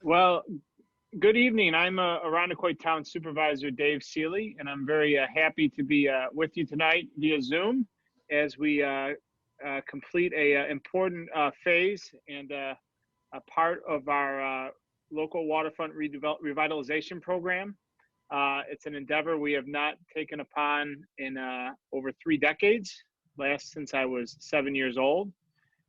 Well, good evening. I'm Irondequoit Town Supervisor Dave Seeley, and I'm very happy to be with you tonight via Zoom as we complete a important phase and a part of our local waterfront revitalization program. It's an endeavor we have not taken upon in over 3 decades, last since I was 7 years old.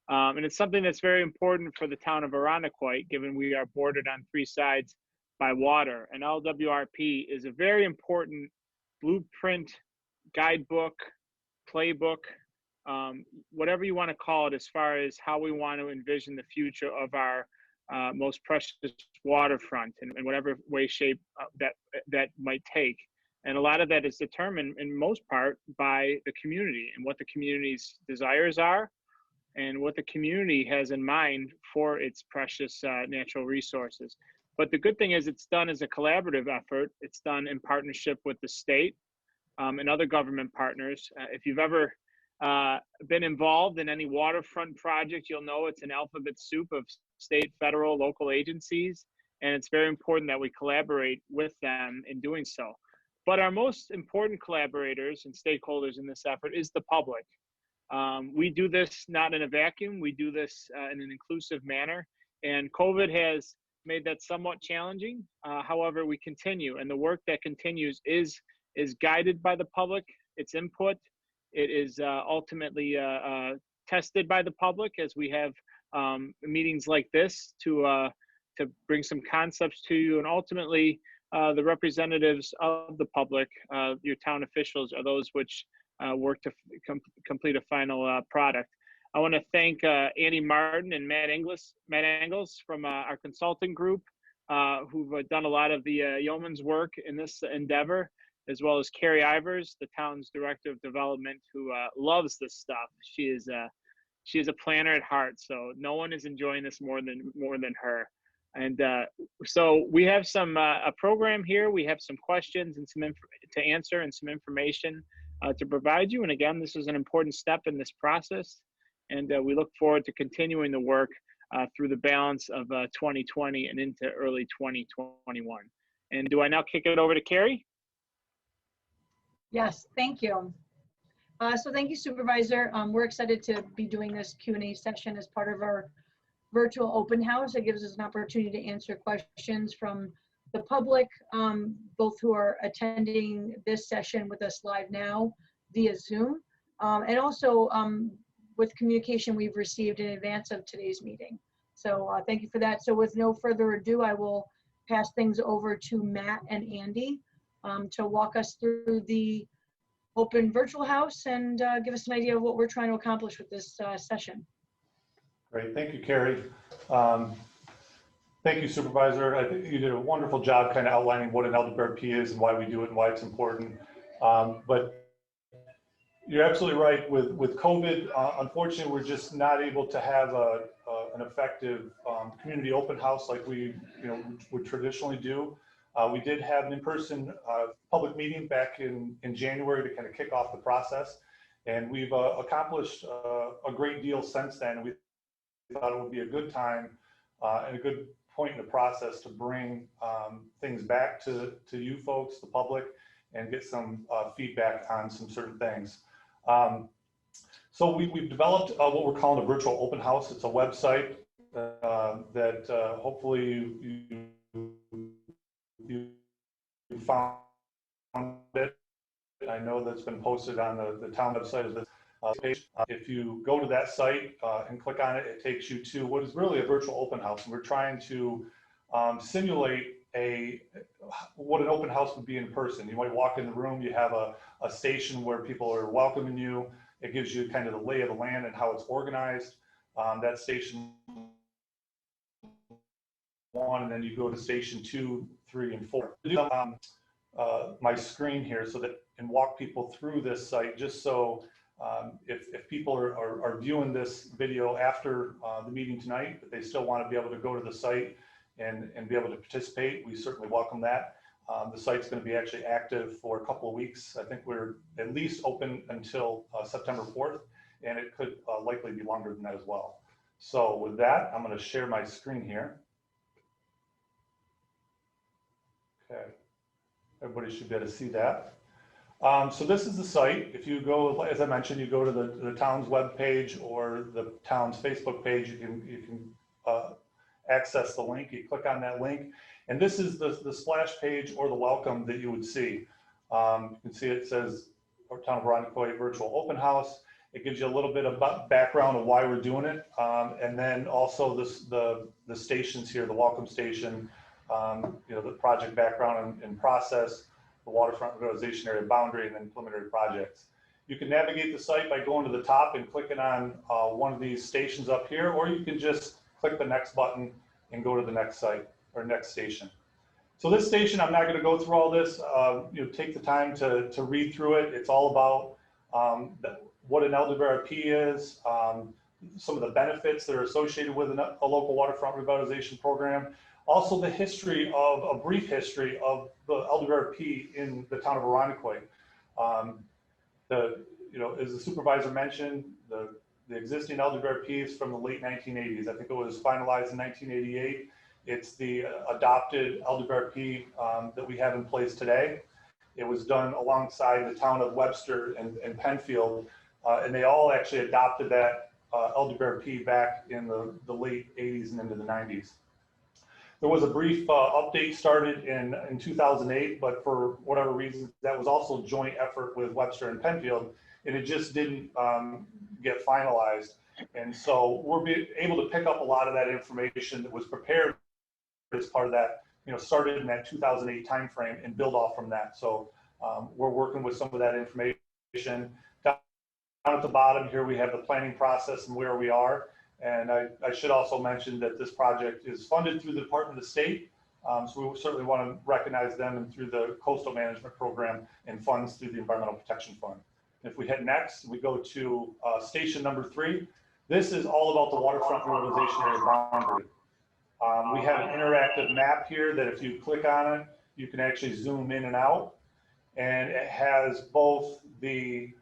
And it's something that's very important for the town of Irondequoit, given we are bordered on 3 sides by water. And LWRP is a very important blueprint, guidebook, playbook, whatever you want to call it, as far as how we want to envision the future of our most precious waterfront in whatever way, shape that might take. And a lot of that is determined in most part by the community and what the community's desires are and what the community has in mind for its precious natural resources. But the good thing is it's done as a collaborative effort. It's done in partnership with the state and other government partners. If you've ever been involved in any waterfront project, you'll know it's an alphabet soup of state, federal, local agencies, and it's very important that we collaborate with them in doing so. But our most important collaborators and stakeholders in this effort is the public. We do this not in a vacuum. We do this in an inclusive manner, and COVID has made that somewhat challenging. However, we continue, and the work that continues is guided by the public, its input. It is ultimately tested by the public as we have meetings like this to bring some concepts to you, and ultimately the representatives of the public, your town officials, are those which work to complete a final product. I want to thank Annie Martin and Matt Engels from our consulting group, who've done a lot of the yeoman's work in this endeavor, as well as Carrie Ivers, the town's director of development, who loves this stuff. She is a planner at heart, so no one is enjoying this more than her. And so we have a program here. We have some questions and to answer and some information to provide you. And again, this is an important step in this process. And we look forward to continuing the work through the balance of 2020 and into early 2021. And do I now kick it over to Carrie? Yes, thank you. So thank you, Supervisor. We're excited to be doing this Q&A session as part of our virtual open house. It gives us an opportunity to answer questions from the public, both who are attending this session with us live now via Zoom, and also with communication we've received in advance of today's meeting. So thank you for that. So with no further ado, I will pass things over to Matt and Andy to walk us through the open virtual house and give us an idea of what we're trying to accomplish with this session. Great, thank you, Carrie. Thank you, Supervisor. I think you did a wonderful job kind of outlining what an LWRP is and why we do it and why it's important. But you're absolutely right. With COVID, unfortunately, we're just not able to have an effective community open house like we would traditionally do. We did have an in-person public meeting back in January to kind of kick off the process, and we've accomplished a great deal since then. We thought it would be a good time and a good point in the process to bring things back to you folks, the public, and get some feedback on some certain things. So we've developed what we're calling a virtual open house. It's a website that hopefully you found it. I know that's been posted on the town website of this page. If you go to that site and click on it, it takes you to what is really a virtual open house. And we're trying to simulate what an open house would be in person. You might walk in the room, you have a station where people are welcoming you. It gives you kind of the lay of the land and how it's organized. That station 1, and then you go to station 2, 3, and 4. My screen here so that and walk people through this site, just so if people are viewing this video after the meeting tonight, but they still want to be able to go to the site and be able to participate, we certainly welcome that. The site's going to be actually active for a couple of weeks. I think we're at least open until September 4th, and it could likely be longer than that as well. So with that, I'm going to share my screen here. Okay, everybody should be able to see that. So this is the site. If you go, as I mentioned, you go to the town's web page or the town's Facebook page, you can access the link. You click on that link, and this is the splash page or the welcome that you would see. You can see it says Town of Irondequoit Virtual Open House. It gives you a little bit of background of why we're doing it, and then also the stations here, the welcome station, the project background and process, the waterfront revitalization area boundary, and then preliminary projects. You can navigate the site by going to the top and clicking on one of these stations up here, or you can just click the next button and go to the next site or next station. So this station, I'm not going to go through all this. Take the time to read through it. It's all about what an LWRP is, some of the benefits that are associated with a local waterfront revitalization program. Also, the history of a brief history of the LWRP in the town of Irondequoit. As the supervisor mentioned, the existing LWRP is from the late 1980s. I think it was finalized in 1988. It's the adopted LWRP that we have in place today. It was done alongside the town of Webster and Penfield, and they all actually adopted that LWRP back in the late 80s and into the 90s. There was a brief update started in 2008, but for whatever reason, that was also a joint effort with Webster and Penfield, and it just didn't get finalized. And so we're able to pick up a lot of that information that was prepared as part of that, started in that 2008 timeframe and build off from that. So we're working with some of that information. Down at the bottom here, we have the planning process and where we are. And I should also mention that this project is funded through the Department of State. So we certainly want to recognize them and through the Coastal Management Program and funds through the Environmental Protection Fund. If we hit next, we go to station number 3. This is all about the waterfront revitalization area boundary. We have an interactive map here that if you click on it, you can actually zoom in and out. And it has both the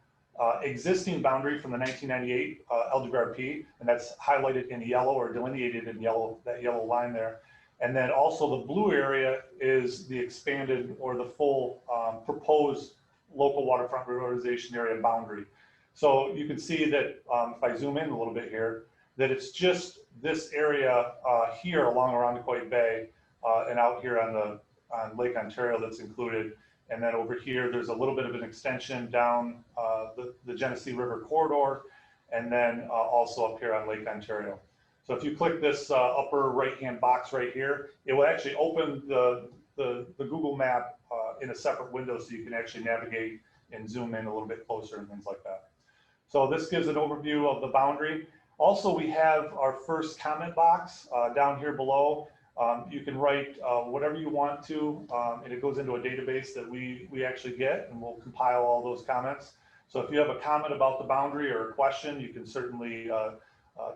existing boundary from the 1998 LWRP, and that's highlighted in yellow or delineated in yellow, that yellow line there. And then also the blue area is the expanded or the full proposed local waterfront revitalization area boundary. So you can see that if I zoom in a little bit here, that it's just this area here along Irondequoit Bay and out here on Lake Ontario that's included. And then over here, there's a little bit of an extension down the Genesee River corridor, and then also up here on Lake Ontario. So if you click this upper right-hand box right here, it will actually open the Google map in a separate window so you can actually navigate and zoom in a little bit closer and things like that. So this gives an overview of the boundary. Also, we have our first comment box down here below. You can write whatever you want to, and it goes into a database that we actually get, and we'll compile all those comments. So if you have a comment about the boundary or a question, you can certainly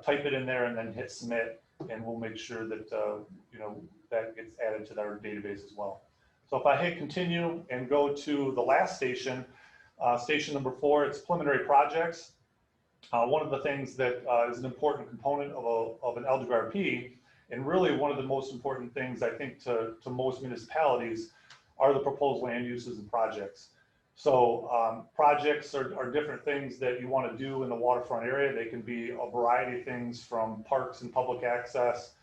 type it in there and then hit submit, and we'll make sure that that gets added to our database as well. So if I hit continue and go to the last station, station number 4, it's preliminary projects. One of the things that is an important component of an LWRP, and really one of the most important things I think to most municipalities, are the proposed land uses and projects. So projects are different things that you want to do in the waterfront area. They can be a variety of things, from parks and public access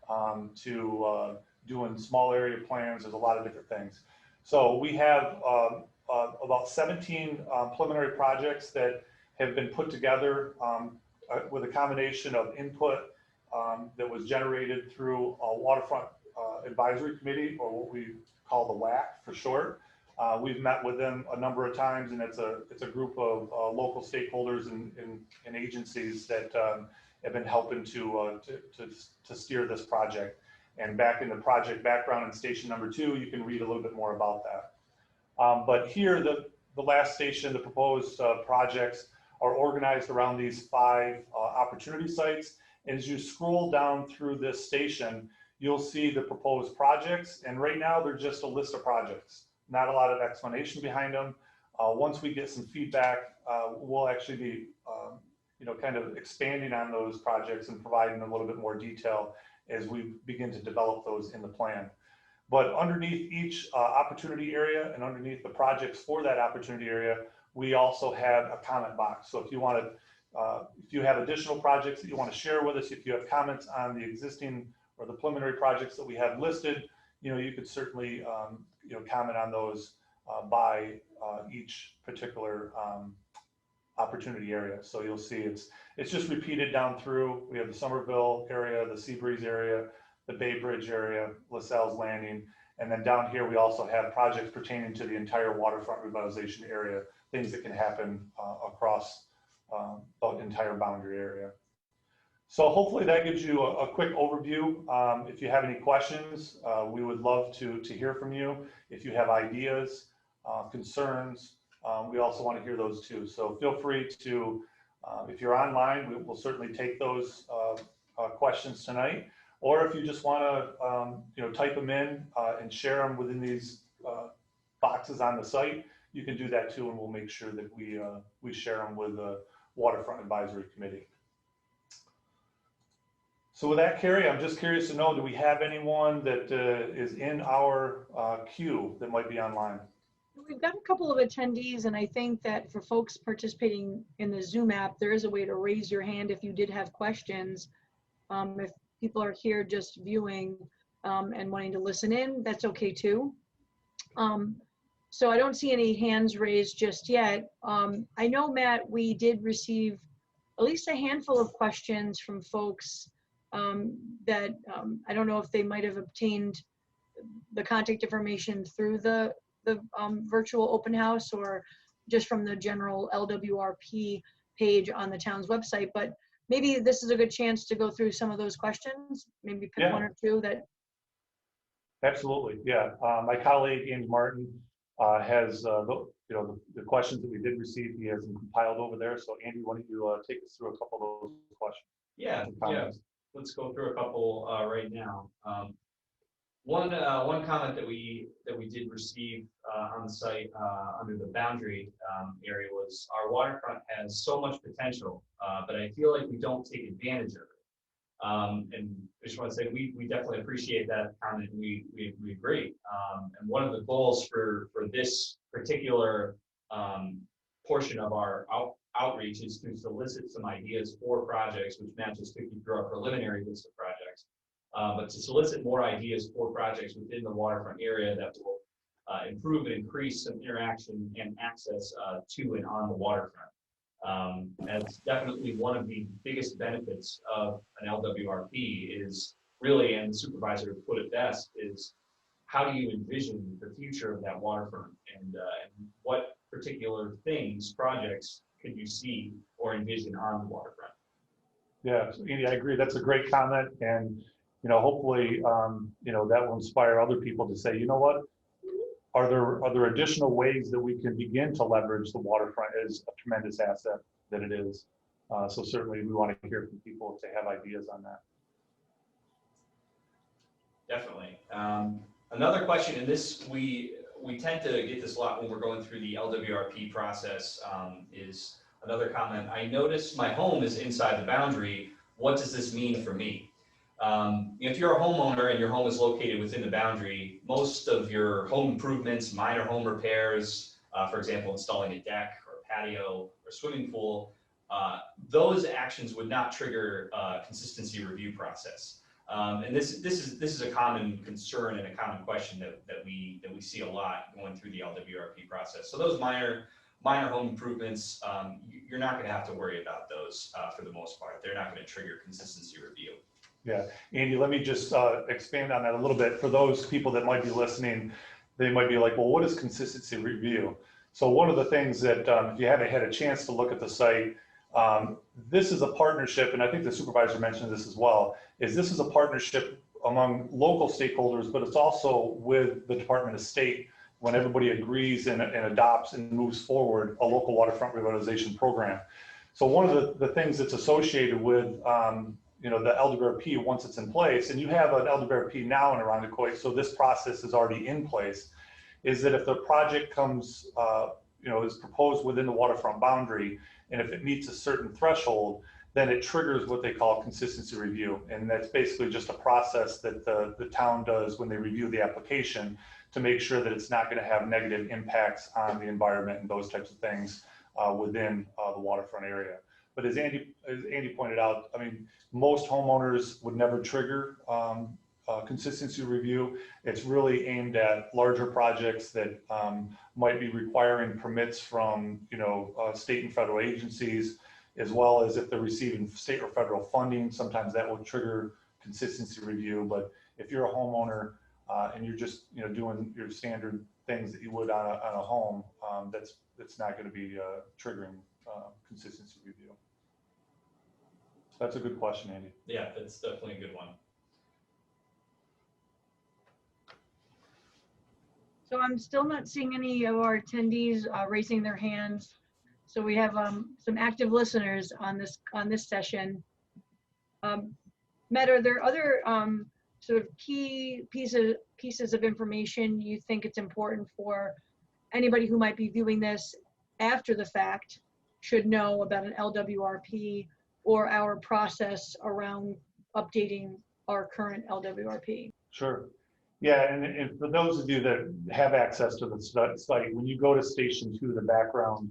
to doing small area plans. There's a lot of different things. So we have about 17 preliminary projects that have been put together with a combination of input that was generated through a waterfront advisory committee, or what we call the WAC for short. We've met with them a number of times, and it's a group of local stakeholders and agencies that have been helping to steer this project. And back in the project background in station number 2, you can read a little bit more about that. But here, the last station, the proposed projects are organized around these 5 opportunity sites. And as you scroll down through this station, you'll see the proposed projects. And right now, they're just a list of projects, not a lot of explanation behind them. Once we get some feedback, we'll actually be kind of expanding on those projects and providing a little bit more detail as we begin to develop those in the plan. But underneath each opportunity area and underneath the projects for that opportunity area, we also have a comment box. So if you want to, if you have additional projects that you want to share with us, if you have comments on the existing or the preliminary projects that we have listed, you could certainly, comment on those by each particular opportunity area. So you'll see it's just repeated down through. We have the Somerville area, the Seabreeze area, the Bay Bridge area, LaSalle's Landing, and then down here we also have projects pertaining to the entire waterfront revitalization area, things that can happen across the entire boundary area. So hopefully that gives you a quick overview. If you have any questions, we would love to hear from you. If you have ideas, concerns, we also want to hear those too. So feel free to, if you're online, we'll certainly take those questions tonight. Or if you just want to, type them in and share them within these boxes on the site, you can do that too, and we'll make sure that we share them with the Waterfront Advisory Committee. So with that, Carrie, I'm just curious to know, do we have anyone that is in our queue that might be online? We've got a couple of attendees, and I think that for folks participating in the Zoom app, there is a way to raise your hand if you did have questions. If people are here just viewing and wanting to listen in, that's okay too. So I don't see any hands raised just yet. I know, Matt, we did receive at least a handful of questions from folks that I don't know if they might have obtained the contact information through the virtual open house or just from the general LWRP page on the town's website, but maybe this is a good chance to go through some of those questions, maybe pick one or two that. Absolutely, yeah. My colleague, Andy Martin, has the questions that we did receive, he has them compiled over there. So Andy, why don't you take us through a couple of those questions? Yeah. Let's go through a couple right now. One comment that we did receive on the site under the boundary area was our waterfront has so much potential, but I feel like we don't take advantage of it. And I just want to say we definitely appreciate that comment. We agree. And one of the goals for this particular portion of our outreach is to solicit some ideas for projects, which Matt just took you through our preliminary list of projects. But to solicit more ideas for projects within the waterfront area that will improve and increase some interaction and access to and on the waterfront. That's definitely one of the biggest benefits of an LWRP is really, and the supervisor put it best, is how do you envision the future of that waterfront and what particular things, projects could you see or envision on the waterfront? Yeah, so Andy, I agree. That's a great comment. And hopefully, that will inspire other people to say, you know what, are there additional ways that we can begin to leverage the waterfront as a tremendous asset that it is? So certainly we want to hear from people if they have ideas on that. Definitely. Another question, and this we tend to get this a lot when we're going through the LWRP process, is another comment. I noticed my home is inside the boundary. What does this mean for me? If you're a homeowner and your home is located within the boundary, most of your home improvements, minor home repairs, for example, installing a deck or a patio or swimming pool, those actions would not trigger a consistency review process. And this is a common concern and a common question that we see a lot going through the LWRP process. So those minor home improvements, you're not going to have to worry about those for the most part. They're not going to trigger consistency review. Yeah, Andy, let me just expand on that a little bit. For those people that might be listening, they might be like, well, what is consistency review? So one of the things that if you haven't had a chance to look at the site, this is a partnership, and I think the supervisor mentioned this as well, is this is a partnership among local stakeholders, but it's also with the Department of State when everybody agrees and adopts and moves forward a local waterfront revitalization program. So one of the things that's associated with the LWRP once it's in place, and you have an LWRP now in Irondequoit, so this process is already in place, is that if the project comes, is proposed within the waterfront boundary, and if it meets a certain threshold, then it triggers what they call consistency review. And that's basically just a process that the town does when they review the application to make sure that it's not going to have negative impacts on the environment and those types of things within the waterfront area. But as Andy pointed out, I mean, most homeowners would never trigger consistency review. It's really aimed at larger projects that might be requiring permits from, state and federal agencies, as well as if they're receiving state or federal funding. Sometimes that will trigger consistency review. But if you're a homeowner and you're just doing your standard things that you would on a home, that's not going to be triggering consistency review. That's a good question, Andy. Yeah, that's definitely a good one. So I'm still not seeing any of our attendees raising their hands. So we have some active listeners on this session. Matt, are there other sort of key pieces of information you think it's important for anybody who might be viewing this after the fact should know about an LWRP or our process around updating our current LWRP? Sure. Yeah, and for those of you that have access to the site, when you go to Station 2, the background,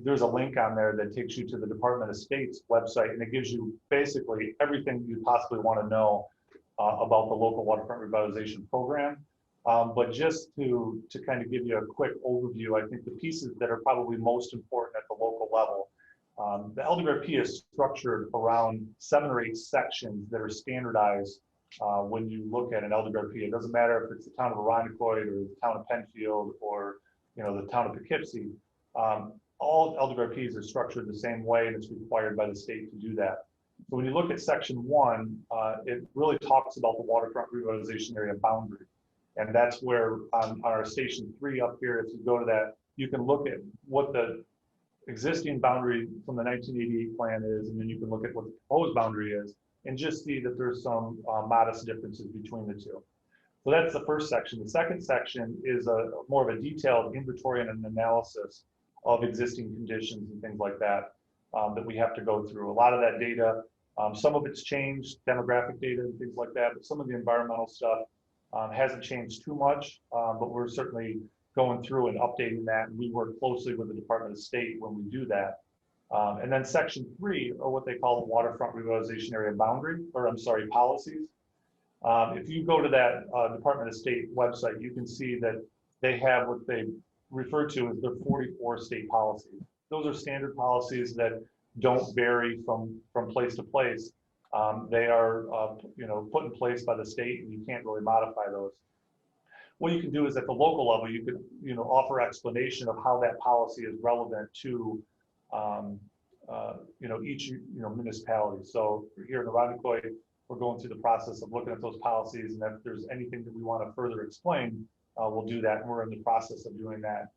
there's a link on there that takes you to the Department of State's website, and it gives you basically everything you possibly want to know about the local waterfront revitalization program. But just to kind of give you a quick overview, I think the pieces that are probably most important at the local level, the LWRP is structured around 7 or 8 sections that are standardized when you look at an LWRP. It doesn't matter if it's the town of Irondequoit or the town of Penfield or the town of Poughkeepsie. All LWRPs are structured the same way, and it's required by the state to do that. So when you look at Section 1, it really talks about the waterfront revitalization area boundary. And that's where on our Station 3 up here, if you go to that, you can look at what the existing boundary from the 1988 plan is, and then you can look at what the proposed boundary is, and just see that there's some modest differences between the two. So that's the first section. The second section is more of a detailed inventory and an analysis of existing conditions and things like that that we have to go through. A lot of that data, some of it's changed, demographic data and things like that, but some of the environmental stuff hasn't changed too much, but we're certainly going through and updating that, and we work closely with the Department of State when we do that. And then Section 3 are what they call the waterfront revitalization area boundary, or I'm sorry, policies. If you go to that Department of State website, you can see that they have what they refer to as their 44 state policies. Those are standard policies that don't vary from place to place. They are put in place by the state, and you can't really modify those. What you can do is at the local level, you could offer explanation of how that policy is relevant to each municipality. So here in Irondequoit, we're going through the process of looking at those policies, and if there's anything that we want to further explain, we'll do that. And we're in the process of doing that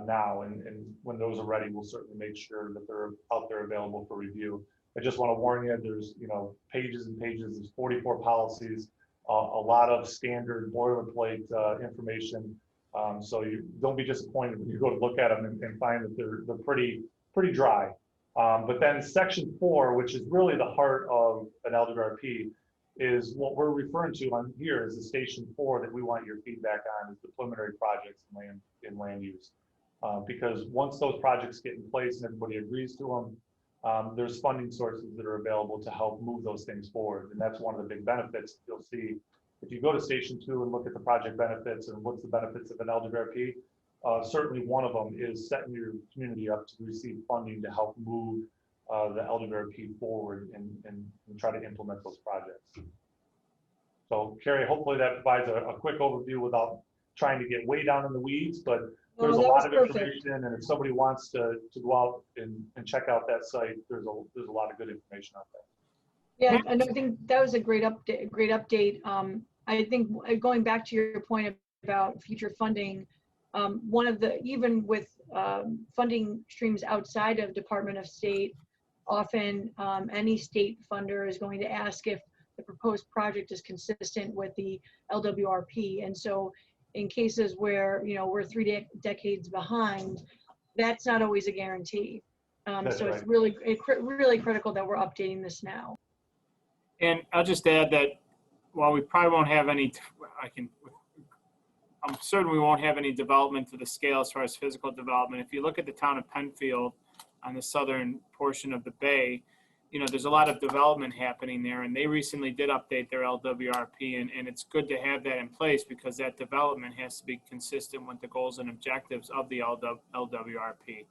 now. And when those are ready, we'll certainly make sure that they're out there available for review. I just want to warn you, there's pages and pages, there's 44 policies, a lot of standard boilerplate information. So you don't be disappointed when you go to look at them and find that they're pretty dry. But then Section 4, which is really the heart of an LWRP, is what we're referring to on here as the Station 4 that we want your feedback on, is the preliminary projects in land use. Because once those projects get in place and everybody agrees to them, there's funding sources that are available to help move those things forward. And that's one of the big benefits you'll see. If you go to Station 2 and look at the project benefits and what's the benefits of an LWRP, certainly one of them is setting your community up to receive funding to help move the LWRP forward and try to implement those projects. So Carrie, hopefully that provides a quick overview without trying to get way down in the weeds, but there's a lot of information, and if somebody wants to go out and check out that site, there's a lot of good information out there. Yeah, and I think that was a great update. I think going back to your point about future funding, one of the, even with funding streams outside of Department of State, often any state funder is going to ask if the proposed project is consistent with the LWRP. And so in cases where we're 3 decades behind, that's not always a guarantee. That's So it's right. really critical that we're updating this now. And I'll just add that while we probably won't have any, I'm certain we won't have any development to the scale as far as physical development. If you look at the town of Penfield on the southern portion of the bay, you know, there's a lot of development happening there, and they recently did update their LWRP, and it's good to have that in place because that development has to be consistent with the goals and objectives of the LWRP.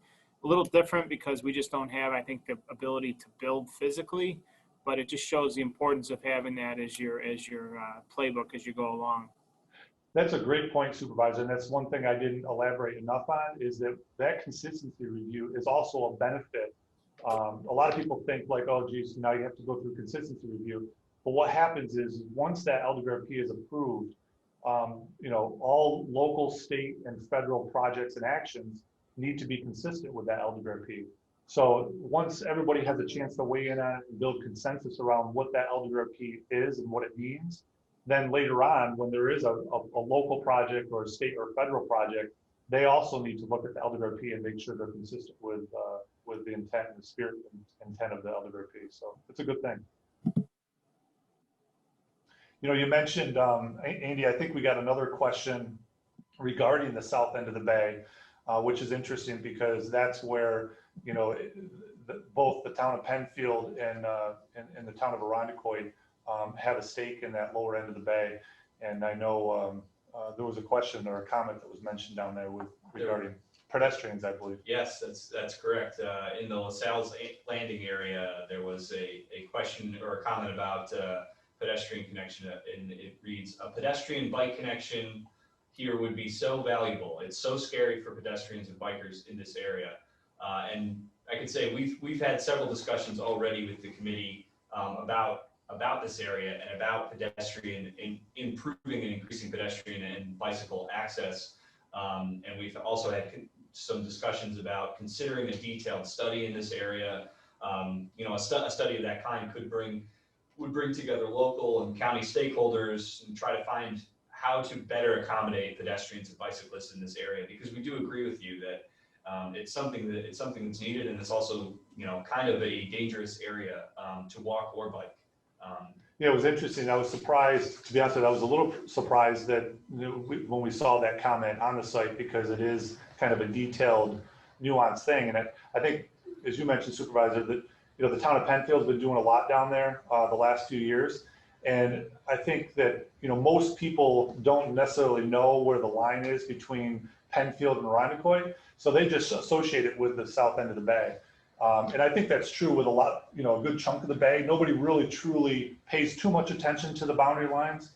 A little different because we just don't have, I think, the ability to build physically, but it just shows the importance of having that as your playbook as you go along. That's a great point, Supervisor, and that's one thing I didn't elaborate enough on, is that that consistency review is also a benefit. A lot of people think like, oh, geez, now you have to go through consistency review. But what happens is once that LWRP is approved, you know, all local, state, and federal projects and actions need to be consistent with that LWRP. So once everybody has a chance to weigh in on it and build consensus around what that LWRP is and what it means, then later on, when there is a local project or a state or federal project, they also need to look at the LWRP and make sure they're consistent with the intent and the spirit and intent of the LWRP. So it's a good thing. You know, you mentioned, Andy, I think we got another question regarding the south end of the bay, which is interesting because that's where, you know, both the town of Penfield and the town of Irondequoit have a stake in that lower end of the bay. And I know there was a question or a comment that was mentioned down there regarding pedestrians, I believe. Yes, that's correct. In the LaSalle's landing area, there was a question or a comment about pedestrian connection, and it reads, a pedestrian bike connection here would be so valuable. It's so scary for pedestrians and bikers in this area. And I can say we've had several discussions already with the committee about this area and about pedestrian improving and increasing pedestrian and bicycle access. And we've also had some discussions about considering a detailed study in this area. You know, a study of that kind would bring together local and county stakeholders and try to find how to better accommodate pedestrians and bicyclists in this area, because we do agree with you that it's something that's needed, and it's also, you know, kind of a dangerous area to walk or bike. Yeah, it was interesting. I was surprised, to be honest with you, I was a little surprised that when we saw that comment on the site, because it is kind of a detailed, nuanced thing. And I think, as you mentioned, Supervisor, that, you know, the town of Penfield's been doing a lot down there the last few years. And I think that, you know, most people don't necessarily know where the line is between Penfield and Irondequoit, so they just associate it with the south end of the bay. And I think that's true with a good chunk of the bay. Nobody really truly pays too much attention to the boundary lines,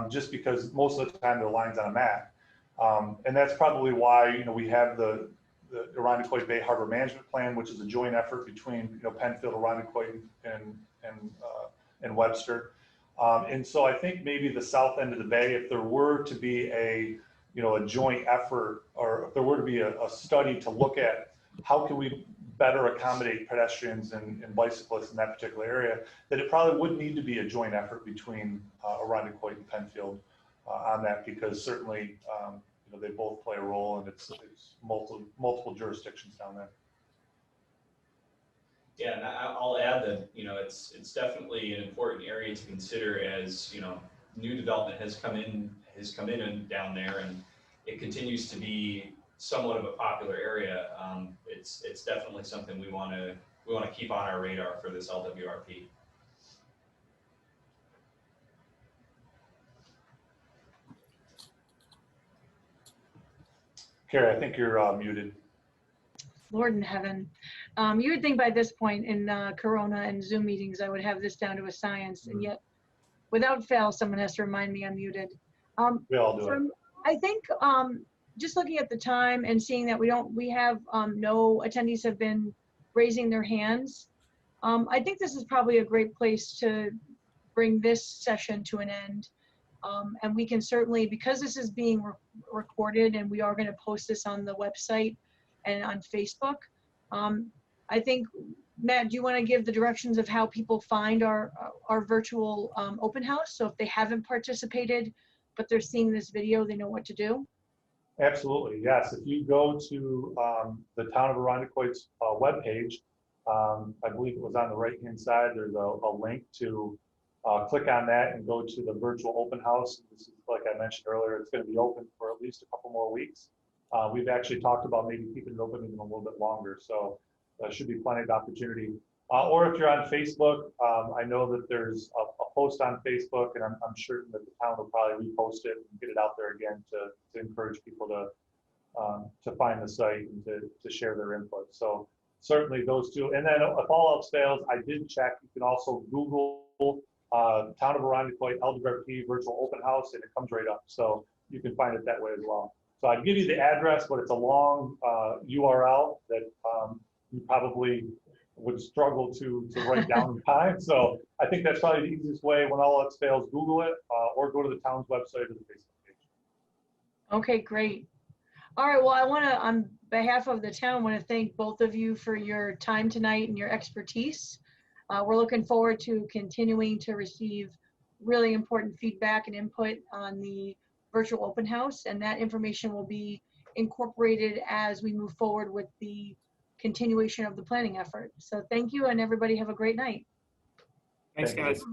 just because most of the time they're lines on a map. And that's probably why, you know, we have the Irondequoit Bay Harbor Management Plan, which is a joint effort between, you know, Penfield, Irondequoit, and Webster. And so I think maybe the south end of the bay, if there were to be a joint effort, or if there were to be a study to look at how can we better accommodate pedestrians and bicyclists in that particular area, that it probably would need to be a joint effort between Irondequoit and Penfield on that, because certainly you know, they both play a role, and it's multiple jurisdictions down there. Yeah, and I'll add that, you know, it's definitely an important area to consider as, you know, new development has come in and down there, and it continues to be somewhat of a popular area. It's definitely something we want to keep on our radar for this LWRP. Carrie, I think you're muted. Lord in heaven. You would think by this point in Corona and Zoom meetings, I would have this down to a science, and yet without fail, someone has to remind me I'm muted. We all do it. I think just looking at the time and seeing that we have no attendees have been raising their hands. I think this is probably a great place to bring this session to an end. And we can certainly, because this is being recorded and we are going to post this on the website and on Facebook. I think, Matt, do you want to give the directions of how people find our virtual open house? So if they haven't participated, but they're seeing this video, they know what to do? Absolutely, yes. If you go to the Town of Arundecoit's webpage, I believe it was on the right-hand side, there's a link to click on that and go to the virtual open house. This is, like I mentioned earlier, it's going to be open for at least a couple more weeks. We've actually talked about maybe keeping it open even a little bit longer, so there should be plenty of opportunity. Or if you're on Facebook, I know that there's a post on Facebook, and I'm certain that the town will probably repost it and get it out there again to encourage people to find the site and to share their input. So certainly those two. And then if all else fails, I did check. You can also Google Town of Arundecoit LWRP virtual open house, and it comes right up. So you can find it that way as well. So I'd give you the address, but it's a long URL that you probably would struggle to write down in time. So I think that's probably the easiest way. When all else fails, Google it or go to the town's website or the Facebook page. Okay, great. All right, well, I want to, on behalf of the town, want to thank both of you for your time tonight and your expertise. We're looking forward to continuing to receive really important feedback and input on the virtual open house, and that information will be incorporated as we move forward with the continuation of the planning effort. So thank you, and everybody have a great night. Thanks, Thank you. guys.